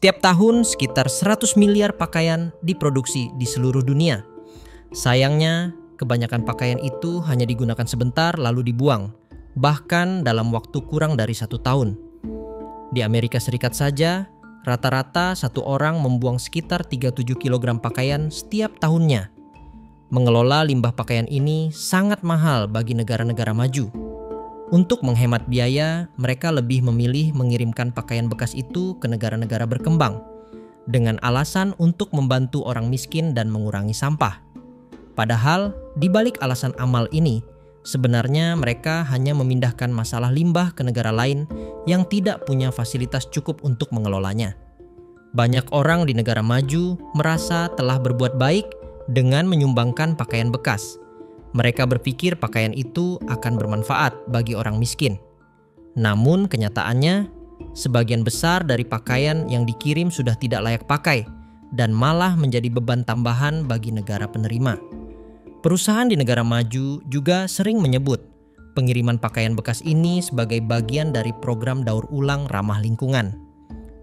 Setiap tahun sekitar 100 miliar pakaian diproduksi di seluruh dunia. Sayangnya, kebanyakan pakaian itu hanya digunakan sebentar lalu dibuang, bahkan dalam waktu kurang dari 1 tahun. Di Amerika Serikat saja, rata-rata satu orang membuang sekitar 37 kg pakaian setiap tahunnya. Mengelola limbah pakaian ini sangat mahal bagi negara-negara maju. Untuk menghemat biaya, mereka lebih memilih mengirimkan pakaian bekas itu ke negara-negara berkembang dengan alasan untuk membantu orang miskin dan mengurangi sampah. Padahal, di balik alasan amal ini, sebenarnya mereka hanya memindahkan masalah limbah ke negara lain yang tidak punya fasilitas cukup untuk mengelolanya. Banyak orang di negara maju merasa telah berbuat baik dengan menyumbangkan pakaian bekas. Mereka berpikir pakaian itu akan bermanfaat bagi orang miskin. Namun kenyataannya, sebagian besar dari pakaian yang dikirim sudah tidak layak pakai dan malah menjadi beban tambahan bagi negara penerima. Perusahaan di negara maju juga sering menyebut pengiriman pakaian bekas ini sebagai bagian dari program daur ulang ramah lingkungan.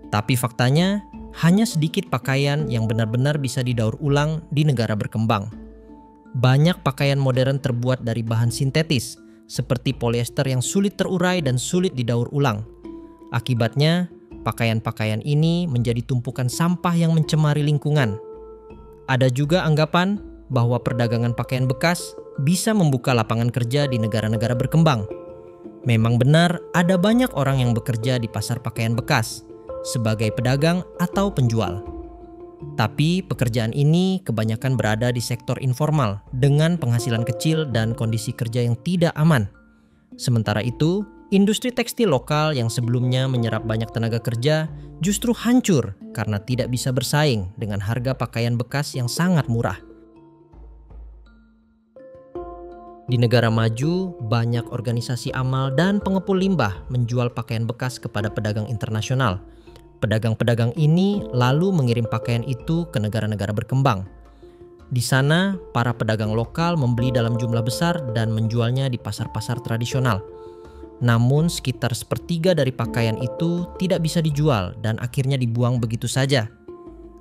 Tapi faktanya, hanya sedikit pakaian yang benar-benar bisa didaur ulang di negara berkembang. Banyak pakaian modern terbuat dari bahan sintetis, seperti polyester yang sulit terurai dan sulit didaur ulang. Akibatnya, pakaian-pakaian ini menjadi tumpukan sampah yang mencemari lingkungan. Ada juga anggapan bahwa perdagangan pakaian bekas bisa membuka lapangan kerja di negara-negara berkembang. Memang benar, ada banyak orang yang bekerja di pasar pakaian bekas sebagai pedagang atau penjual. Tapi pekerjaan ini kebanyakan berada di sektor informal dengan penghasilan kecil dan kondisi kerja yang tidak aman. Sementara itu, industri tekstil lokal yang sebelumnya menyerap banyak tenaga kerja justru hancur karena tidak bisa bersaing dengan harga pakaian bekas yang sangat murah. Di negara maju, banyak organisasi amal dan pengepul limbah menjual pakaian bekas kepada pedagang internasional. Pedagang-pedagang ini lalu mengirim pakaian itu ke negara-negara berkembang. Di sana, para pedagang lokal membeli dalam jumlah besar dan menjualnya di pasar-pasar tradisional. Namun, sekitar sepertiga dari pakaian itu tidak bisa dijual dan akhirnya dibuang begitu saja.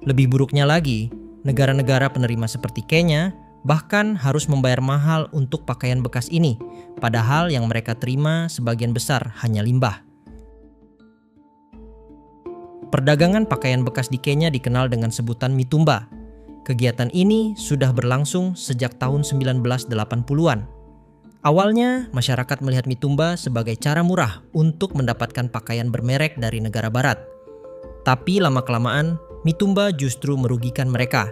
Lebih buruknya lagi, negara-negara penerima seperti Kenya bahkan harus membayar mahal untuk pakaian bekas ini, padahal yang mereka terima sebagian besar hanya limbah. Perdagangan pakaian bekas di Kenya dikenal dengan sebutan mitumba. Kegiatan ini sudah berlangsung sejak tahun 1980-an. Awalnya, masyarakat melihat mitumba sebagai cara murah untuk mendapatkan pakaian bermerek dari negara barat. Tapi lama-kelamaan, mitumba justru merugikan mereka.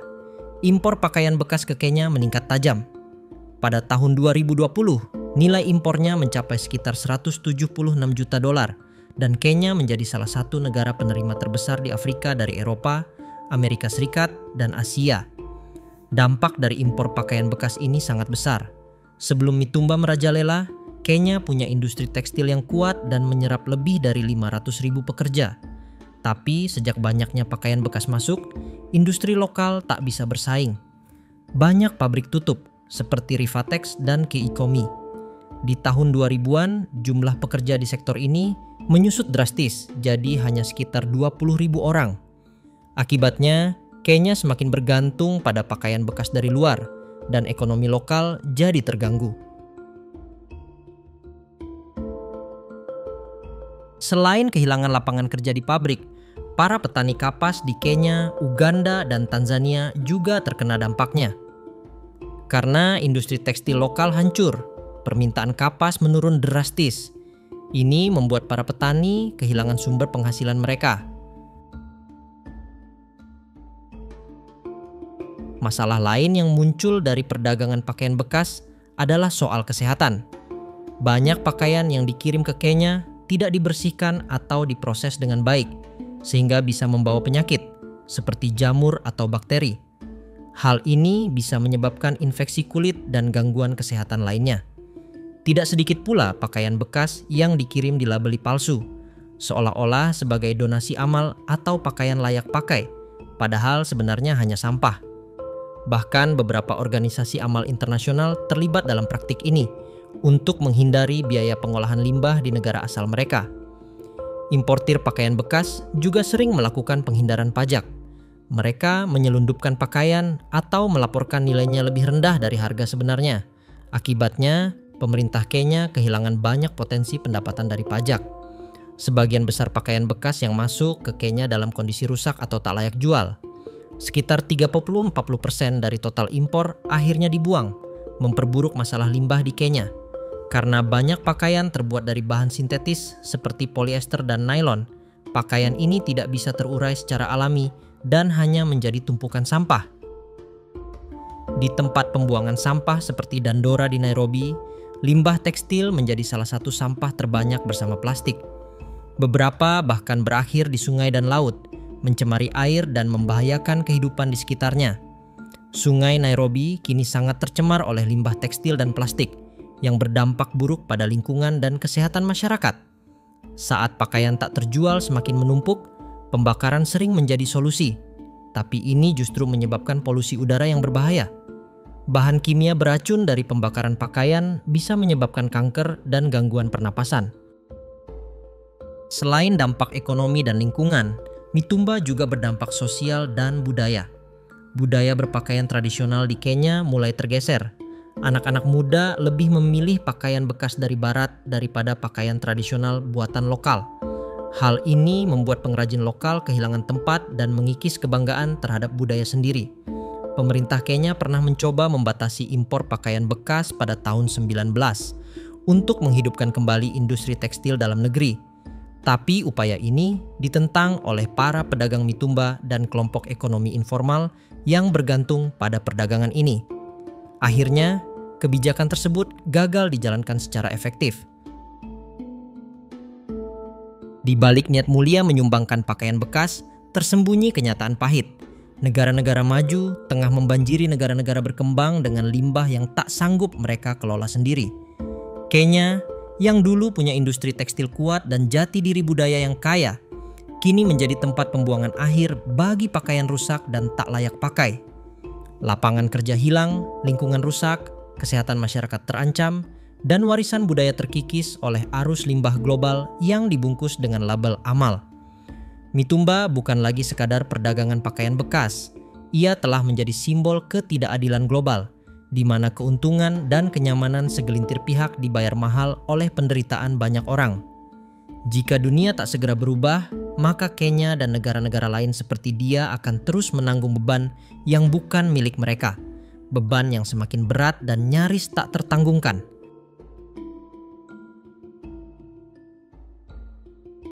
Impor pakaian bekas ke Kenya meningkat tajam. Pada tahun 2020, nilai impornya mencapai sekitar 176 juta dolar. Dan Kenya menjadi salah satu negara penerima terbesar di Afrika dari Eropa, Amerika Serikat, dan Asia. Dampak dari impor pakaian bekas ini sangat besar. Sebelum mitumba merajalela, Kenya punya industri tekstil yang kuat dan menyerap lebih dari 500.000 pekerja. Tapi sejak banyaknya pakaian bekas masuk, industri lokal tak bisa bersaing. Banyak pabrik tutup, seperti Rivatex dan Keikomi. Di tahun 2000-an, jumlah pekerja di sektor ini menyusut drastis, jadi hanya sekitar 20.000 orang. Akibatnya, Kenya semakin bergantung pada pakaian bekas dari luar, dan ekonomi lokal jadi terganggu. Selain kehilangan lapangan kerja di pabrik, para petani kapas di Kenya, Uganda, dan Tanzania juga terkena dampaknya. Karena industri tekstil lokal hancur, permintaan kapas menurun drastis. Ini membuat para petani kehilangan sumber penghasilan mereka. Masalah lain yang muncul dari perdagangan pakaian bekas adalah soal kesehatan. Banyak pakaian yang dikirim ke Kenya tidak dibersihkan atau diproses dengan baik, sehingga bisa membawa penyakit seperti jamur atau bakteri. Hal ini bisa menyebabkan infeksi kulit dan gangguan kesehatan lainnya. Tidak sedikit pula pakaian bekas yang dikirim dilabeli palsu, seolah-olah sebagai donasi amal atau pakaian layak pakai, padahal sebenarnya hanya sampah. Bahkan beberapa organisasi amal internasional terlibat dalam praktik ini untuk menghindari biaya pengolahan limbah di negara asal mereka. Importir pakaian bekas juga sering melakukan penghindaran pajak. Mereka menyelundupkan pakaian atau melaporkan nilainya lebih rendah dari harga sebenarnya. Akibatnya, pemerintah Kenya kehilangan banyak potensi pendapatan dari pajak. Sebagian besar pakaian bekas yang masuk ke Kenya dalam kondisi rusak atau tak layak jual. Sekitar 30-40% dari total impor akhirnya dibuang, memperburuk masalah limbah di Kenya. Karena banyak pakaian terbuat dari bahan sintetis seperti polyester dan nylon, pakaian ini tidak bisa terurai secara alami dan hanya menjadi tumpukan sampah. Di tempat pembuangan sampah seperti Dandora di Nairobi, limbah tekstil menjadi salah satu sampah terbanyak bersama plastik. Beberapa bahkan berakhir di sungai dan laut, mencemari air dan membahayakan kehidupan di sekitarnya. Sungai Nairobi kini sangat tercemar oleh limbah tekstil dan plastik yang berdampak buruk pada lingkungan dan kesehatan masyarakat. Saat pakaian tak terjual semakin menumpuk, pembakaran sering menjadi solusi, tapi ini justru menyebabkan polusi udara yang berbahaya. Bahan kimia beracun dari pembakaran pakaian bisa menyebabkan kanker dan gangguan pernapasan. Selain dampak ekonomi dan lingkungan, mitumba juga berdampak sosial dan budaya. Budaya berpakaian tradisional di Kenya mulai tergeser. Anak-anak muda lebih memilih pakaian bekas dari barat daripada pakaian tradisional buatan lokal. Hal ini membuat pengrajin lokal kehilangan tempat dan mengikis kebanggaan terhadap budaya sendiri. Pemerintah Kenya pernah mencoba membatasi impor pakaian bekas pada tahun 19 untuk menghidupkan kembali industri tekstil dalam negeri. Tapi upaya ini ditentang oleh para pedagang mitumba dan kelompok ekonomi informal yang bergantung pada perdagangan ini. Akhirnya, kebijakan tersebut gagal dijalankan secara efektif. Di balik niat mulia menyumbangkan pakaian bekas, tersembunyi kenyataan pahit. Negara-negara maju tengah membanjiri negara-negara berkembang dengan limbah yang tak sanggup mereka kelola sendiri. Kenya, yang dulu punya industri tekstil kuat dan jati diri budaya yang kaya, kini menjadi tempat pembuangan akhir bagi pakaian rusak dan tak layak pakai. Lapangan kerja hilang, lingkungan rusak, kesehatan masyarakat terancam, dan warisan budaya terkikis oleh arus limbah global yang dibungkus dengan label amal. Mitumba bukan lagi sekadar perdagangan pakaian bekas. Ia telah menjadi simbol ketidakadilan global, di mana keuntungan dan kenyamanan segelintir pihak dibayar mahal oleh penderitaan banyak orang. Jika dunia tak segera berubah, maka Kenya dan negara-negara lain seperti dia akan terus menanggung beban yang bukan milik mereka. Beban yang semakin berat dan nyaris tak tertanggungkan.